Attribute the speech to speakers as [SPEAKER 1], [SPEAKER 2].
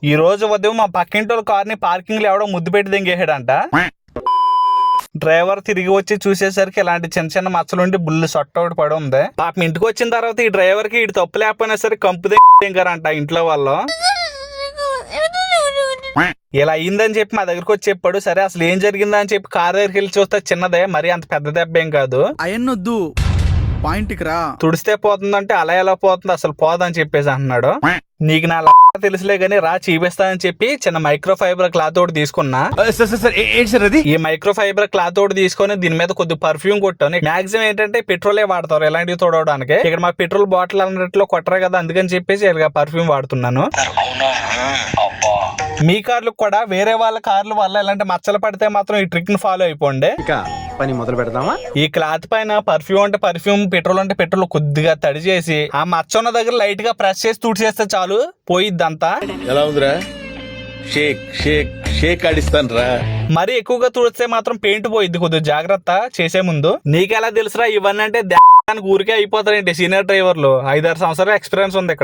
[SPEAKER 1] ఈ రోజు ఉదయం మా పక్కింటి కార్ ని పార్కింగ్ లో ఎవడో ముద్దు పెట్టి దింగేసాడంట. డ్రైవర్ తిరిగి వచ్చి చూసేసరికి ఇలాంటి చిన్న చిన్న మచ్చలుండి బుల్లు సొట్ట ఒకటి పడి ఉంది. పాపం ఇంటికి వచ్చిన తర్వాత ఈ డ్రైవర్ కి ఇటు తప్పు లేకపోయినా సరే కంపు దింగారంట ఇంట్లో వాళ్ళు. ఇలా అయిందని చెప్పి మా దగ్గరకు వచ్చి చెప్పాడు. సరే అసలు ఏం జరిగిందని చెప్పి కార్ దగ్గరికి వెళ్ళి చూస్తే చిన్నదే, మరి అంత పెద్ద దెబ్బ ఏం కాదు.
[SPEAKER 2] అయ్యన్నొద్దు, పాయింట్కి రా.
[SPEAKER 1] తుడిస్తే పోతుందంటే అలా ఎలా పోతుంది, అసలు పోదని చెప్పేసి అంటున్నాడు. నీకు నా తెలుసులే గానీ రా చూపిస్తానని చెప్పి చిన్న మైక్రో ఫైబర్ క్లాత్ ఒకటి తీసుకున్నా. ఈ మైక్రో ఫైబర్ క్లాత్ ఒకటి తీసుకొని దీని మీద కొద్ది పర్ఫ్యూమ్ కొట్టాను. మాక్సిమం ఏంటంటే పెట్రోలే వాడతారు ఇలాంటివి తోడవడానికి. ఇక్కడ మా పెట్రోల్ బాటిల్ అన్నిట్లో కొట్టరు కదా, అందుకని చెప్పేసి ఇలా పర్ఫ్యూమ్ వాడుతున్నాను. మీ కార్లు కూడా వేరే వాళ్ళ కార్ల వల్ల ఇలాంటి మచ్చలు పడితే మాత్రం ఈ ట్రిక్ ని ఫాలో అయిపోండి.
[SPEAKER 3] పని మొదలు పెడదామా?
[SPEAKER 1] ఈ క్లాత్ పైన పర్ఫ్యూమ్ అంటే పర్ఫ్యూమ్, పెట్రోల్ అంటే పెట్రోల్ కొద్దిగా తడి చేసి ఆ మచ్చ ఉన్న దగ్గర లైట్ గా ప్రెస్ చేసి తుడిచేస్తే చాలు, పోయిద్దంతా.
[SPEAKER 4] ఎలా ఉందిరా? షేక్ షేక్ షేక్ ఆడిస్తాను రా.
[SPEAKER 1] మరి ఎక్కువగా తుడిస్తే మాత్రం పెయింట్ పోయిద్ది, కొద్దిగా జాగ్రత్త చేసే ముందు. నీకెలా తెలుసురా ఇవన్నీ అంటే ఊరికే అయిపోతారండి సీనియర్ డ్రైవర్లు, 5-6 సంవత్సరాల ఎక్స్పీరియన్స్ ఉంది ఇక్కడ.